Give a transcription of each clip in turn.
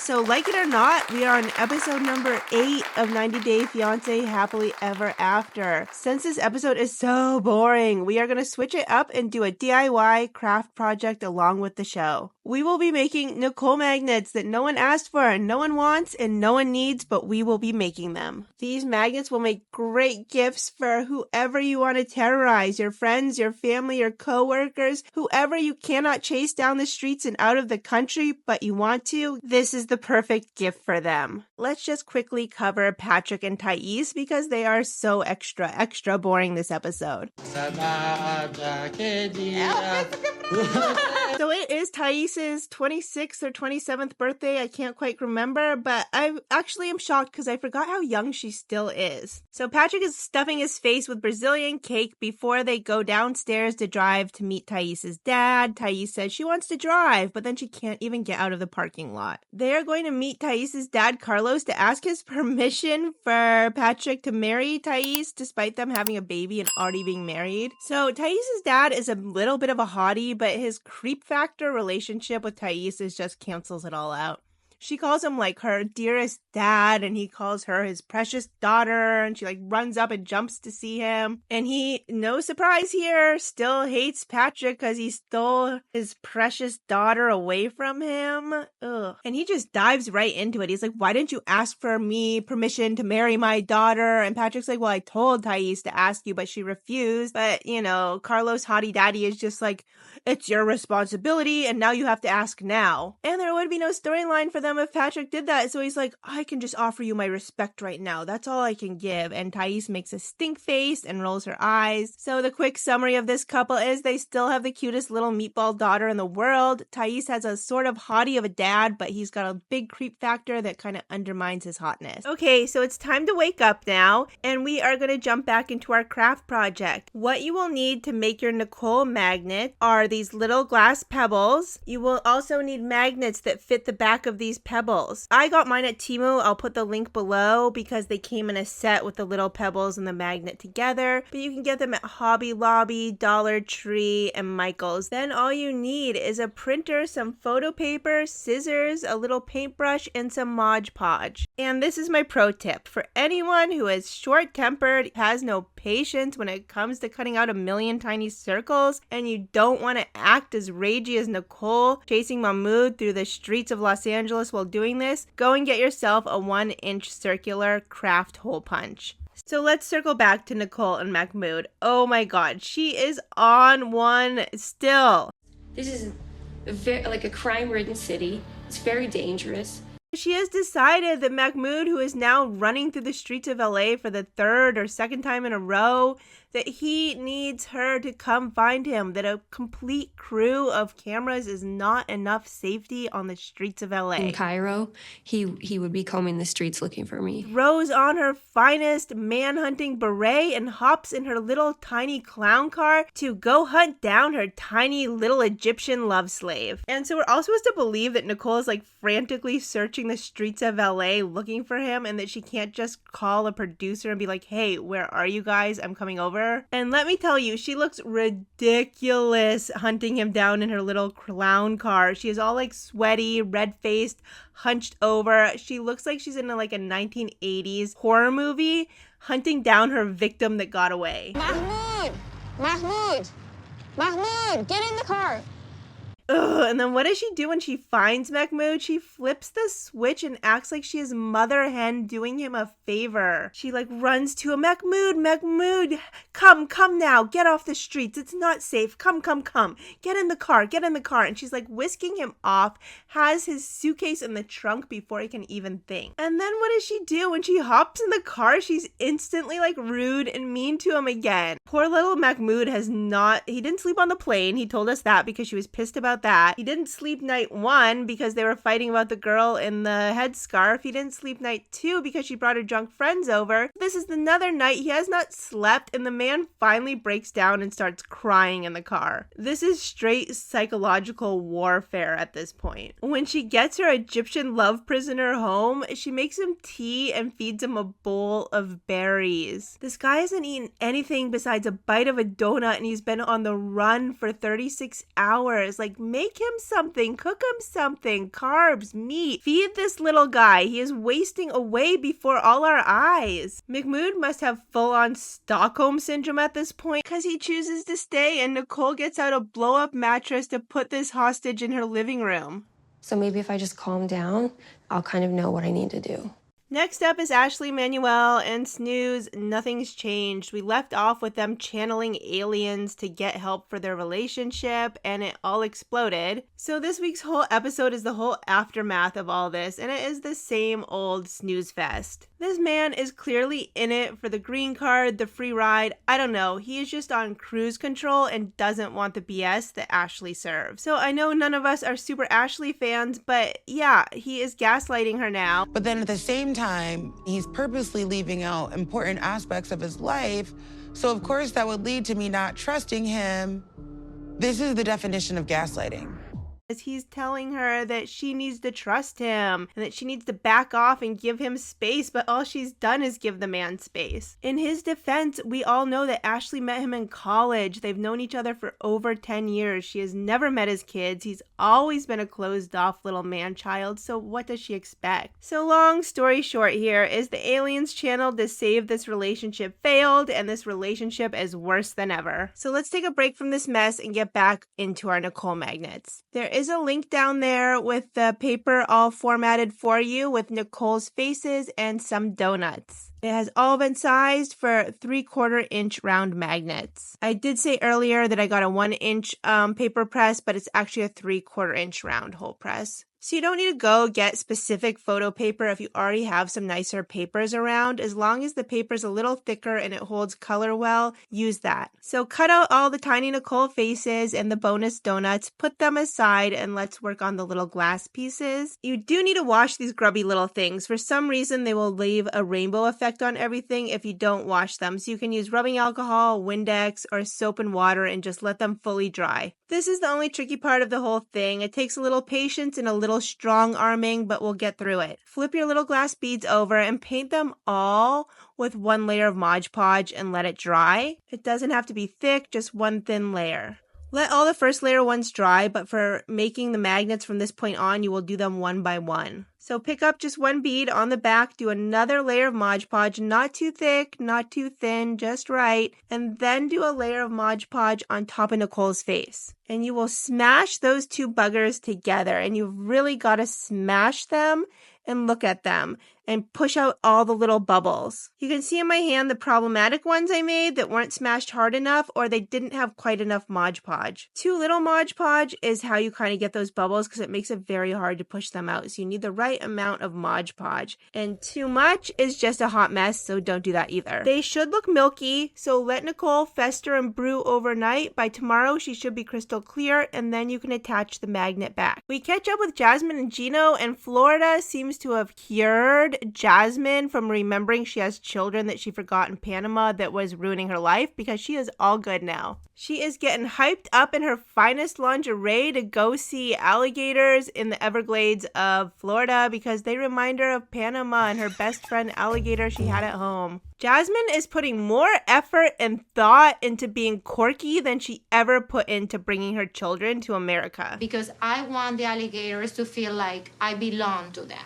So like it or not, we are on episode number 8 of 90 Day Fiance Happily Ever After. Since this episode is so boring, we are going to switch it up and do a DIY craft project along with the show. We will be making Nicole magnets that no one asked for, no one wants, and no one needs, but we will be making them. These magnets will make great gifts for whoever you want to terrorize, your friends, your family, your coworkers, whoever you cannot chase down the streets and out of the country, but you want to. This is the perfect gift for them. Let's just quickly cover Patrick and Thais because they are so extra boring this episode. So it is Thais's 26th or 27th birthday. I can't quite remember, but I actually am shocked because I forgot how young she still is. So Patrick is stuffing his face with Brazilian cake before they go downstairs to drive to meet Thais's dad. Thais says she wants to drive, but then she can't even get out of the parking lot. They are going to meet Thais's dad, Carlos, to ask his permission for Patrick to marry Thais, despite them having a baby and already being married. So Thais's dad is a little bit of a hottie, but his creep factor relationship with Thais just cancels it all out. She calls him like her dearest dad, and he calls her his precious daughter, and she like runs up and jumps to see him. And he, no surprise here, still hates Patrick because he stole his precious daughter away from him. Ugh. And he just dives right into it. He's like, why didn't you ask for me permission to marry my daughter? And Patrick's like, well, I told Thais to ask you, but she refused. But, you know, Carlos Hottie Daddy is just like, it's your responsibility, and now you have to ask now. And there would be no storyline for them if Patrick did that. So he's like, I can just offer you my respect right now. That's all I can give. And Thais makes a stink face and rolls her eyes. So the quick summary of this couple is they still have the cutest little meatball daughter in the world. Thais has a sort of hottie of a dad, but he's got a big creep factor that kind of undermines his hotness. Okay, so it's time to wake up now, and we are going to jump back into our craft project. What you will need to make your Nicole magnet are these little glass pebbles. You will also need magnets that fit the back of these pebbles. I got mine at TEMU. I'll put the link below because they came in a set with the little pebbles and the magnet together, but you can get them at Hobby Lobby, Dollar Tree, and Michael's. Then all you need is a printer, some photo paper, scissors, a little paintbrush, and some Mod Podge. And this is my pro tip for anyone who is short-tempered, has no patience when it comes to cutting out a million tiny circles, and you don't want to act as ragey as Nicole chasing Mahmoud through the streets of Los Angeles while doing this, go and get yourself a 1-inch circular craft hole punch. So let's circle back to Nicole and Mahmoud. Oh my god, she is on one still. This is like a crime-ridden city. It's very dangerous. She has decided that Mahmoud, who is now running through the streets of LA for the third or second time in a row, that he needs her to come find him, that a complete crew of cameras is not enough safety on the streets of LA. In Cairo, he would be combing the streets looking for me. Throws on her finest man-hunting beret and hops in her little tiny clown car to go hunt down her tiny little Egyptian love slave. And so we're all supposed to believe that Nicole is like frantically searching the streets of LA looking for him, and that she can't just call a producer and be like, hey, where are you guys? I'm coming over. And let me tell you, she looks ridiculous hunting him down in her little clown car. She is all like sweaty, red-faced, hunched over. She looks like she's in like a 1980s horror movie hunting down her victim that got away. Mahmoud! Mahmoud! Mahmoud! Get in the car! Ugh, and then what does she do when she finds Mahmoud? She flips the switch and acts like she is Mother Hen doing him a favor. She like runs to him, Mahmoud, come now, get off the streets. It's not safe. Come. Get in the car. And she's like whisking him off, has his suitcase in the trunk before he can even think. And then what does she do? When she hops in the car, she's instantly like rude and mean to him again. Poor little Mahmoud he didn't sleep on the plane. He told us that because she was pissed about that. He didn't sleep night 1 because they were fighting about the girl in the headscarf. He didn't sleep night 2 because she brought her drunk friends over. This is another night he has not slept, and the man finally breaks down and starts crying in the car. This is straight psychological warfare at this point. When she gets her Egyptian love prisoner home, she makes him tea and feeds him a bowl of berries. This guy hasn't eaten anything besides a bite of a donut, and he's been on the run for 36 hours. Like, make him something, cook him something, carbs, meat. Feed this little guy. He is wasting away before all our eyes. Mahmoud must have full-on Stockholm syndrome at this point because he chooses to stay and Nicole gets out a blow-up mattress to put this hostage in her living room. So maybe if I just calm down, I'll kind of know what I need to do. Next up is Ashley, Manuel, and Snooze. Nothing's changed. We left off with them channeling aliens to get help for their relationship, and it all exploded. So this week's whole episode is the whole aftermath of all this, and it is the same old snooze fest. This man is clearly in it for the green card, the free ride. I don't know. He is just on cruise control and doesn't want the BS that Ashley serves. So I know none of us are super Ashley fans, but yeah, he is gaslighting her now. But then at the same time, he's purposely leaving out important aspects of his life. So of course that would lead to me not trusting him. This is the definition of gaslighting. He's telling her that she needs to trust him and that she needs to back off and give him space, but all she's done is give the man space. In his defense, we all know that Ashley met him in college. They've known each other for over 10 years. She has never met his kids. He's always been a closed-off little man-child, so what does she expect? So long story short here is the aliens channel to save this relationship failed, and this relationship is worse than ever. So let's take a break from this mess and get back into our Nicole magnets. There is a link down there with the paper all formatted for you with Nicole's faces and some donuts. It has all been sized for 3/4 inch round magnets. I did say earlier that I got a 1-inch paper press, but it's actually a 3/4 inch round hole press. So you don't need to go get specific photo paper if you already have some nicer papers around. As long as the paper's a little thicker and it holds color well, use that. So cut out all the tiny Nicole faces and the bonus donuts, put them aside, and let's work on the little glass pieces. You do need to wash these grubby little things. For some reason, they will leave a rainbow effect on everything if you don't wash them. So you can use rubbing alcohol, Windex, or soap and water and just let them fully dry. This is the only tricky part of the whole thing. It takes a little patience and a little strong arming, but we'll get through it. Flip your little glass beads over and paint them all with 1 layer of Mod Podge and let it dry. It doesn't have to be thick, just 1 thin layer. Let all the first layer ones dry, but for making the magnets from this point on, you will do them 1 by 1. So pick up just 1 bead on the back, do another layer of Mod Podge, not too thick, not too thin, just right, and then do a layer of Mod Podge on top of Nicole's face. And you will smash those 2 buggers together, and you've really got to smash them and look at them and push out all the little bubbles. You can see in my hand the problematic ones I made that weren't smashed hard enough or they didn't have quite enough Mod Podge. Too little Mod Podge is how you kind of get those bubbles because it makes it very hard to push them out. So you need the right amount of Mod Podge. And too much is just a hot mess, so don't do that either. They should look milky, so let Nicole fester and brew overnight. By tomorrow, she should be crystal clear, and then you can attach the magnet back. We catch up with Jasmine and Gino, and Florida seems to have cured Jasmine from remembering she has children that she forgot in Panama that was ruining her life because she is all good now. She is getting hyped up in her finest lingerie to go see alligators in the Everglades of Florida because they remind her of Panama and her best friend alligator she had at home. Jasmine is putting more effort and thought into being quirky than she ever put into bringing her children to America. Because I want the alligators to feel like I belong to them.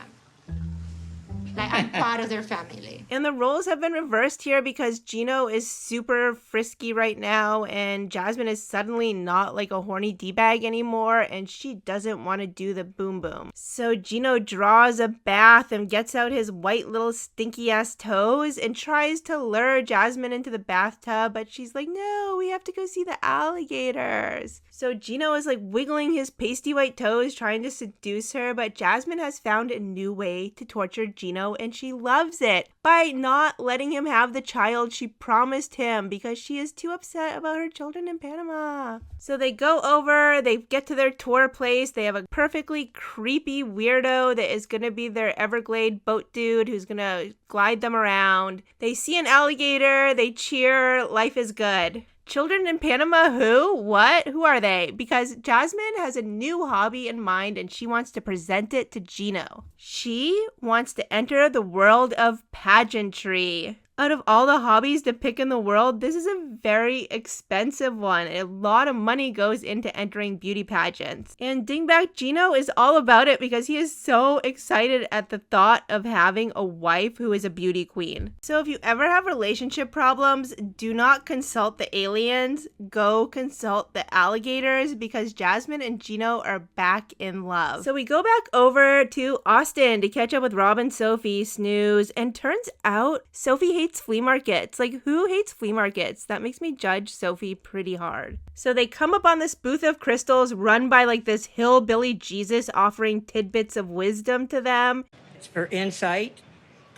Like I'm part of their family. And the roles have been reversed here because Gino is super frisky right now and Jasmine is suddenly not like a horny D-bag anymore and she doesn't want to do the boom boom. So Gino draws a bath and gets out his white little stinky ass toes and tries to lure Jasmine into the bathtub, but she's like, no, we have to go see the alligators. So Gino is like wiggling his pasty white toes trying to seduce her, but Jasmine has found a new way to torture Gino and she loves it by not letting him have the child she promised him because she is too upset about her children in Panama. So they go over, they get to their tour place, they have a perfectly creepy weirdo that is going to be their Everglade boat dude who's going to glide them around. They see an alligator, they cheer, life is good. Children in Panama, who? What? Who are they? Because Jasmine has a new hobby in mind and she wants to present it to Gino. She wants to enter the world of pageantry. Out of all the hobbies to pick in the world, this is a very expensive one. A lot of money goes into entering beauty pageants. And Dingbat Gino is all about it because he is so excited at the thought of having a wife who is a beauty queen. So if you ever have relationship problems, do not consult the aliens. Go consult the alligators because Jasmine and Gino are back in love. So we go back over to Austin to catch up with Rob and Sophie, snooze, and turns out Sophie hates flea markets. Like, who hates flea markets? That makes me judge Sophie pretty hard. So they come up on this booth of crystals run by like this hillbilly Jesus offering tidbits of wisdom to them. It's for insight,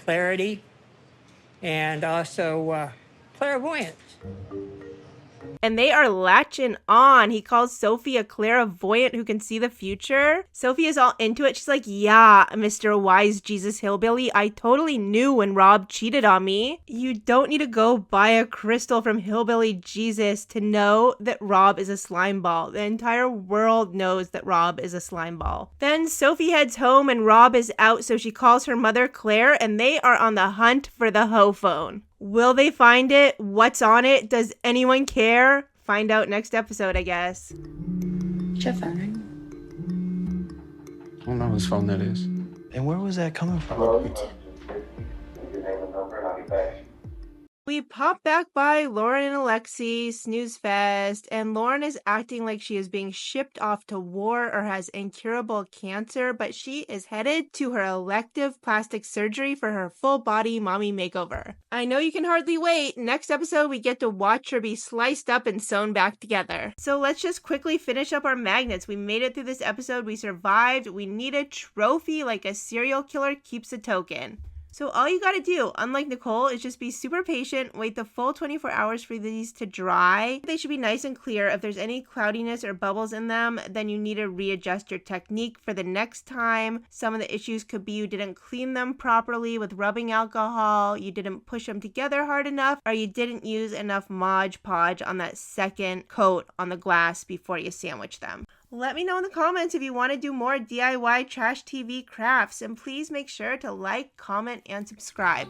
clarity, and also clairvoyance. And they are latching on. He calls Sophie a clairvoyant who can see the future. Sophie is all into it. She's like, yeah, Mr. Wise Jesus Hillbilly, I totally knew when Rob cheated on me. You don't need to go buy a crystal from Hillbilly Jesus to know that Rob is a slime ball. The entire world knows that Rob is a slime ball. Then Sophie heads home and Rob is out, so she calls her mother Claire and they are on the hunt for the hoe phone. Will they find it? What's on it? Does anyone care? Find out next episode, I guess. What's your phone? I don't know whose phone that is. And where was that coming from? We pop back by Lauren and Alexi, snooze fest, and Lauren is acting like she is being shipped off to war or has incurable cancer, but she is headed to her elective plastic surgery for her full body mommy makeover. I know you can hardly wait. Next episode, we get to watch her be sliced up and sewn back together. So let's just quickly finish up our magnets. We made it through this episode. We survived. We need a trophy like a serial killer keeps a token. So all you gotta do, unlike Nicole, is just be super patient, wait the full 24 hours for these to dry. They should be nice and clear. If there's any cloudiness or bubbles in them, then you need to readjust your technique for the next time. Some of the issues could be you didn't clean them properly with rubbing alcohol, you didn't push them together hard enough, or you didn't use enough Mod Podge on that second coat on the glass before you sandwich them. Let me know in the comments if you want to do more DIY trash TV crafts, and please make sure to like, comment, and subscribe.